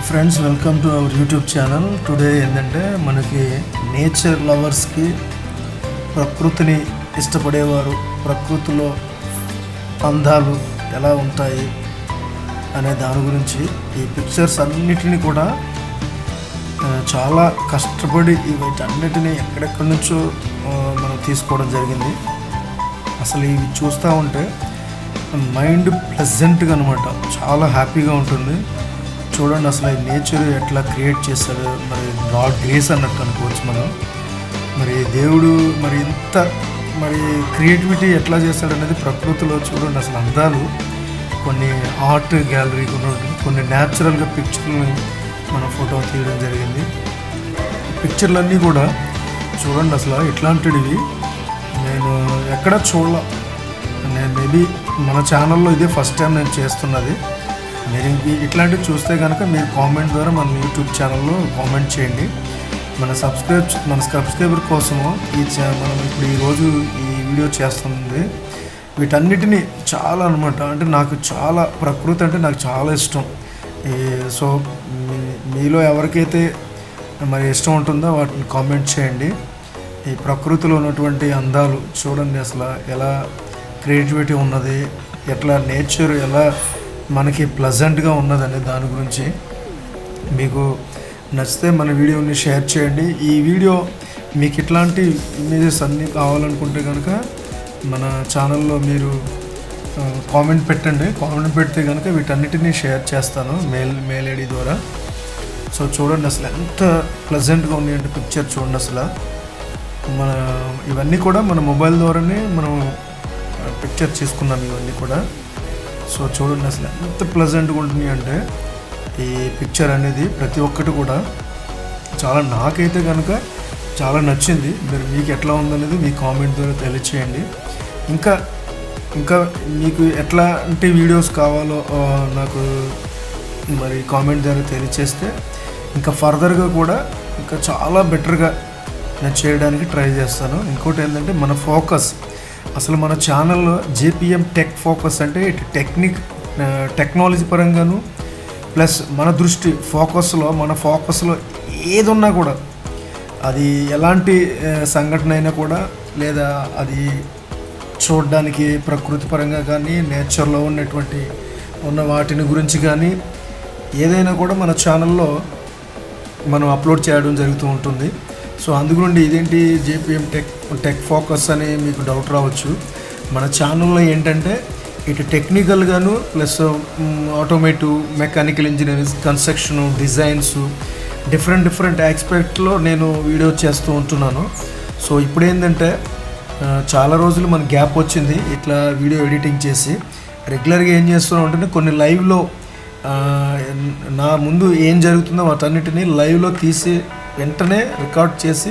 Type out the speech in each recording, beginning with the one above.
Friends, welcome to our YouTube channel. Today ఏంటంటే మనకి nature లవర్స్కి, ప్రకృతిని ఇష్టపడేవారు ప్రకృతిలో అందాలు ఎలా ఉంటాయి అనే దాని గురించి ఈ పిక్చర్స్ అన్నిటినీ కూడా చాలా కష్టపడి వీటన్నిటిని ఎక్కడెక్కడి నుంచో మనం తీసుకోవడం జరిగింది. అసలు ఇవి చూస్తూ ఉంటే మైండ్ ప్లెజెంట్గా అనమాట, చాలా హ్యాపీగా ఉంటుంది. చూడండి అసలు ఈ నేచర్ ఎట్లా క్రియేట్ చేస్తాడు, మరి గాడ్ గ్రేస్ అన్నట్టు అనుకోవచ్చు మనం. మరి దేవుడు ఇంత క్రియేటివిటీ ఎట్లా చేస్తాడు అనేది ప్రకృతిలో చూడండి. అసలు అందాలు కొన్ని ఆర్ట్ గ్యాలరీ కొన్ని న్యాచురల్గా పిక్చర్లని మనం ఫోటో తీయడం జరిగింది. పిక్చర్లన్నీ కూడా చూడండి అసలు ఇట్లాంటివి నేను ఎక్కడ చూడలే. నేను మేబీ మన ఛానల్లో ఇదే ఫస్ట్ టైం నేను చేస్తున్నది. మీరు ఇట్లాంటివి చూస్తే కనుక మీరు కామెంట్ ద్వారా మన యూట్యూబ్ ఛానల్లో కామెంట్ చేయండి. మన సబ్స్క్రైబర్ కోసము మనం ఇప్పుడు ఈరోజు ఈ వీడియో చేస్తుంది. వీటన్నిటినీ చాలా అనమాట, అంటే నాకు చాలా ప్రకృతి అంటే నాకు చాలా ఇష్టం. సో మీలో ఎవరికైతే మరి ఇష్టం ఉంటుందో వాటిని కామెంట్ చేయండి. ఈ ప్రకృతిలో ఉన్నటువంటి అందాలు చూడండి, అసలు ఎలా క్రియేటివిటీ ఉన్నది, ఎట్లా నేచర్ ఎలా మనకి ప్లెజెంట్గా ఉన్నదనే దాని గురించి. మీకు నచ్చితే మన వీడియోని షేర్ చేయండి. ఈ వీడియో మీకు ఇట్లాంటి ఇమేజెస్ అన్నీ కావాలనుకుంటే కనుక మన ఛానల్లో మీరు కామెంట్ పెట్టండి. కామెంట్ పెడితే కనుక వీటన్నిటినీ షేర్ చేస్తాను మెయిల్ ఐడి ద్వారా. సో చూడండి అసలు ఎంత ప్లెజెంట్గా ఉన్నాయంటే పిక్చర్ చూడండి. అసలు ఇవన్నీ కూడా మన మొబైల్ ద్వారానే మనం పిక్చర్ తీసుకున్నాం ఇవన్నీ కూడా. సో చూడండి అసలు ఎంత ప్లెజెంట్గా ఉంటుంది అంటే ఈ పిక్చర్ అనేది ప్రతి ఒక్కటి కూడా చాలా, నాకైతే కనుక చాలా నచ్చింది. మీకు ఎట్లా ఉందనేది మీ కామెంట్ ద్వారా తెలియచేయండి. ఇంకా మీకు ఎట్లాంటి వీడియోస్ కావాలో నాకు మరి కామెంట్ ద్వారా తెలియచేస్తే ఇంకా ఫర్దర్గా కూడా ఇంకా చాలా బెటర్గా నేను చేయడానికి ట్రై చేస్తాను. ఇంకోటి ఏంటంటే మన ఫోకస్, అసలు మన ఛానల్లో జేపీఎం టెక్ ఫోకస్ అంటే టెక్నాలజీ పరంగాను ప్లస్ మన దృష్టి మన ఫోకస్లో ఏది ఉన్నా కూడా, అది ఎలాంటి సంఘటన అయినా కూడా, లేదా అది చూడడానికి ప్రకృతి పరంగా కానీ నేచర్లో ఉన్న వాటిని గురించి కానీ ఏదైనా కూడా మన ఛానల్లో మనం అప్లోడ్ చేయడం జరుగుతూ ఉంటుంది. సో అందుగుండి ఇదేంటి జేపీఎం టెక్ ఫోకస్ అని మీకు డౌట్ రావచ్చు. మన ఛానల్లో ఏంటంటే ఇటు టెక్నికల్గాను plus automotive, mechanical engineering, construction, designs, different ఆస్పెక్ట్లో నేను వీడియో చేస్తూ ఉంటున్నాను. సో ఇప్పుడు ఏంటంటే చాలా రోజులు మన గ్యాప్ వచ్చింది ఇట్లా వీడియో ఎడిటింగ్ చేసి. రెగ్యులర్గా ఏం చేస్తూ ఉంటే కొన్ని లైవ్లో నా ముందు ఏం జరుగుతుందో వాటన్నిటిని లైవ్లో తీసి వెంటనే రికార్డ్ చేసి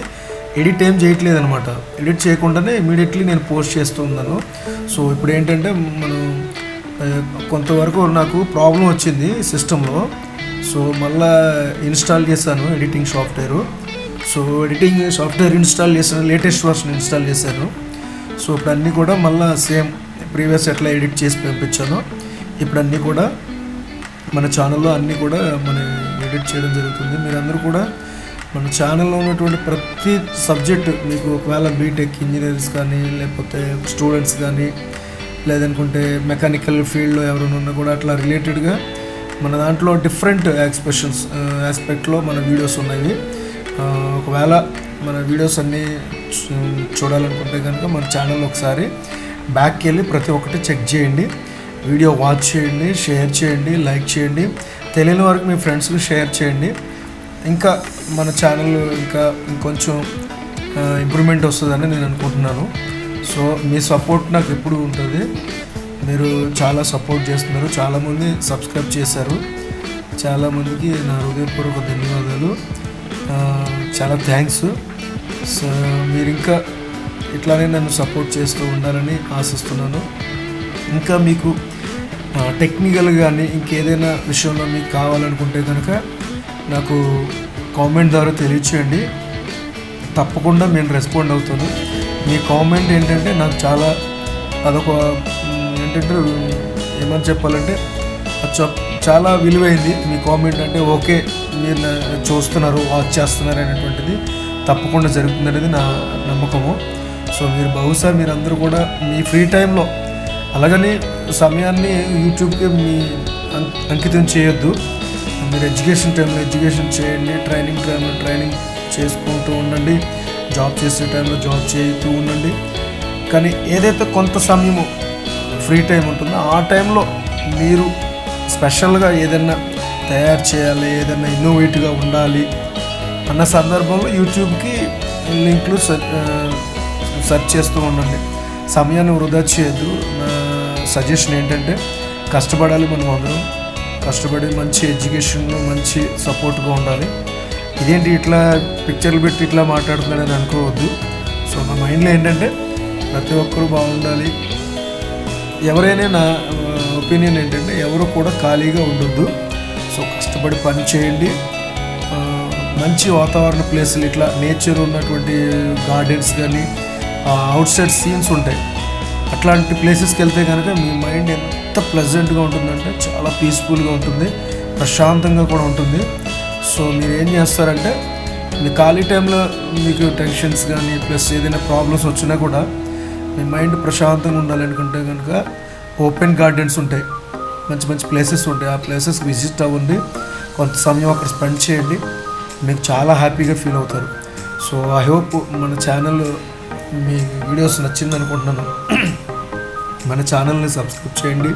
ఎడిట్ ఏం చేయట్లేదు అనమాట. ఎడిట్ చేయకుండానే ఇమీడియట్లీ నేను పోస్ట్ చేస్తూ ఉన్నాను. సో ఇప్పుడు ఏంటంటే మనం కొంతవరకు నాకు ప్రాబ్లం వచ్చింది సిస్టంలో. సో మళ్ళీ ఇన్స్టాల్ చేశాను editing software. So editing software install చేశాను, లేటెస్ట్ వర్షన్ ఇన్స్టాల్ చేశాను. సో ఇప్పుడు అన్నీ కూడా మళ్ళీ సేమ్ ప్రీవియస్ ఎట్లా ఎడిట్ చేసి పంపించానో ఇప్పుడు అన్నీ కూడా మన ఛానల్లో అన్నీ కూడా మనం ఎడిట్ చేయడం జరుగుతుంది. మీరందరూ కూడా మన ఛానల్లో ఉన్నటువంటి ప్రతి సబ్జెక్టు, మీకు ఒకవేళ బీటెక్ ఇంజనీర్స్ కానీ, లేకపోతే స్టూడెంట్స్ కానీ, లేదనుకుంటే మెకానికల్ ఫీల్డ్లో ఎవరైనా ఉన్నా కూడా అట్లా రిలేటెడ్గా మన దాంట్లో డిఫరెంట్ ఆస్పెక్ట్లో మన వీడియోస్ ఉన్నాయి. ఒకవేళ మన వీడియోస్ అన్నీ చూడాలనుకుంటే కనుక మన ఛానల్ ఒకసారి బ్యాక్కి వెళ్ళి ప్రతి ఒక్కటి చెక్ చేయండి, వీడియో వాచ్ చేయండి, షేర్ చేయండి, లైక్ చేయండి. తెలియని వరకు మీ ఫ్రెండ్స్కి షేర్ చేయండి. ఇంకా మన ఛానల్ ఇంకొంచెం ఇంప్రూవ్మెంట్ వస్తుందని నేను అనుకుంటున్నాను. సో మీ సపోర్ట్ నాకు ఎప్పుడు ఉంటుంది. మీరు చాలా సపోర్ట్ చేస్తున్నారు, చాలామంది సబ్స్క్రైబ్ చేశారు. చాలామందికి నా హృదయపూర్వక ధన్యవాదాలు, చాలా థ్యాంక్స్. సో మీరు ఇంకా ఇట్లానే నన్ను సపోర్ట్ చేస్తూ ఉండాలని ఆశిస్తున్నాను. ఇంకా మీకు టెక్నికల్ కానీ ఇంకేదైనా విషయంలో మీకు కావాలనుకుంటే కనుక నాకు కామెంట్ ద్వారా తెలియచేయండి. తప్పకుండా నేను రెస్పాండ్ అవుతాను. మీ కామెంట్ ఏంటంటే నాకు చాలా అదొక ఏంటంటే ఏమని చెప్పాలంటే చాలా విలువైంది మీ కామెంట్. అంటే ఓకే మీరు చూస్తున్నారు, వాచ్ చేస్తున్నారు అనేటువంటిది తప్పకుండా జరుగుతుంది అనేది నా నమ్మకము. సో మీరు బహుశా మీరందరూ కూడా మీ ఫ్రీ టైంలో అలాగని సమయాన్ని యూట్యూబ్కి మీ అంకితం చేయొద్దు. మీరు ఎడ్యుకేషన్ టైంలో ఎడ్యుకేషన్ చేయండి, ట్రైనింగ్ టైంలో ట్రైనింగ్ చేసుకుంటూ ఉండండి, జాబ్ చేసే టైంలో జాబ్ చేస్తూ ఉండండి. కానీ ఏదైతే కొంత సమయము ఫ్రీ టైం ఉంటుందో ఆ టైంలో మీరు స్పెషల్గా ఏదైనా తయారు చేయాలి, ఏదైనా ఇన్నోవేటివ్గా ఉండాలి అన్న సందర్భంలో యూట్యూబ్కి లింక్లు సెర్చ్ చేస్తూ ఉండండి. సమయాన్ని వృధా చేయొద్దు. నా సజెషన్ ఏంటంటే కష్టపడాలి, మనం అందరం కష్టపడి మంచి ఎడ్యుకేషన్లో మంచి సపోర్ట్గా ఉండాలి. ఇదేంటి ఇట్లా పిక్చర్లు పెట్టి ఇట్లా మాట్లాడుతున్నాడని అనుకోవద్దు. సో నా మైండ్లో ఏంటంటే ప్రతి ఒక్కరూ బాగుండాలి. ఎవరైనా నా ఒపీనియన్ ఏంటంటే ఎవరు కూడా ఖాళీగా ఉండొద్దు. సో కష్టపడి పని చేయండి. మంచి వాతావరణ ప్లేసులు ఇట్లా నేచర్ ఉన్నటువంటి గార్డెన్స్ కానీ అవుట్ సైడ్ సీన్స్ ఉంటాయి, అట్లాంటి ప్లేసెస్కి వెళ్తే కనుక మీ మైండ్ ఎంత ప్లెజెంట్గా ఉంటుందంటే చాలా పీస్ఫుల్గా ఉంటుంది, ప్రశాంతంగా కూడా ఉంటుంది. సో మీరు ఏం చేస్తారంటే మీ ఖాళీ టైంలో మీకు టెన్షన్స్ కానీ ప్లస్ ఏదైనా ప్రాబ్లమ్స్ వచ్చినా కూడా మీ మైండ్ ప్రశాంతంగా ఉండాలనుకుంటే కనుక ఓపెన్ గార్డెన్స్ ఉంటాయి, మంచి మంచి ప్లేసెస్ ఉంటాయి. ఆ ప్లేసెస్కి విజిట్ అవ్వండి, కొంత సమయం అక్కడ స్పెండ్ చేయండి, మీకు చాలా హ్యాపీగా ఫీల్ అవుతారు. సో ఐ హోప్ మన ఛానల్ మీ వీడియోస్ నచ్చింది అనుకుంటున్నాను. మన ఛానల్ని సబ్స్క్రైబ్ చేయండి,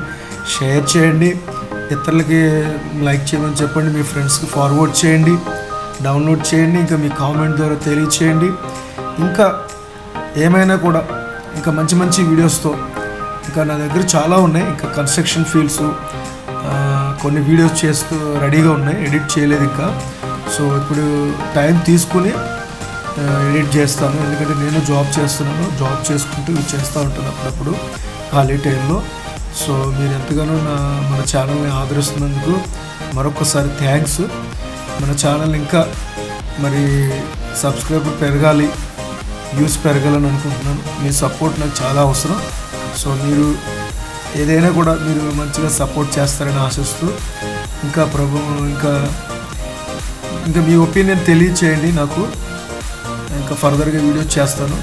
షేర్ చేయండి, ఇతరులకి లైక్ చేయమని చెప్పండి, మీ ఫ్రెండ్స్కి ఫార్వర్డ్ చేయండి, డౌన్లోడ్ చేయండి, ఇంకా మీ కామెంట్ ద్వారా తెలియచేయండి. ఇంకా ఏమైనా కూడా ఇంకా మంచి మంచి వీడియోస్తో ఇంకా నా దగ్గర చాలా ఉన్నాయి. ఇంకా కన్స్ట్రక్షన్ ఫీల్డ్స్ కొన్ని వీడియోస్ చేస్తూ రెడీగా ఉన్నాయి, ఎడిట్ చేయలేదు ఇంకా. సో ఇప్పుడు టైం తీసుకుని ఎడిట్ చేస్తాను, ఎందుకంటే నేను జాబ్ చేస్తున్నాను, జాబ్ చేసుకుంటూ ఇవి చేస్తూ ఉంటాను అప్పుడప్పుడు ఖాళీ టైంలో. సో మీరు ఎంతగానో మన ఛానల్ని ఆదరిస్తున్నందుకు మరొకసారి థ్యాంక్స్. మన ఛానల్ ఇంకా మరి సబ్స్క్రైబర్ పెరగాలి, వ్యూస్ పెరగాలని అనుకుంటున్నాను. మీ సపోర్ట్ నాకు చాలా అవసరం. సో మీరు ఏదైనా కూడా మీరు మంచిగా సపోర్ట్ చేస్తారని ఆశిస్తూ ఇంకా ఇంకా మీ ఒపీనియన్ తెలియచేయండి నాకు, ఇంకా ఫర్దర్గా వీడియో చేస్తాను.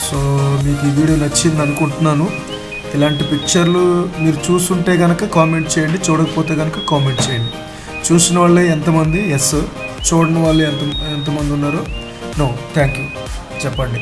సో మీకు ఈ వీడియో నచ్చింది అనుకుంటున్నాను. ఇలాంటి పిక్చర్లు మీరు చూస్తుంటే కనుక కామెంట్ చేయండి, చూడకపోతే కనుక కామెంట్ చేయండి. చూసిన వాళ్ళే ఎంతమంది ఎస్, చూడని వాళ్ళు ఎంతమంది ఉన్నారో నో, థ్యాంక్ యూ చెప్పండి.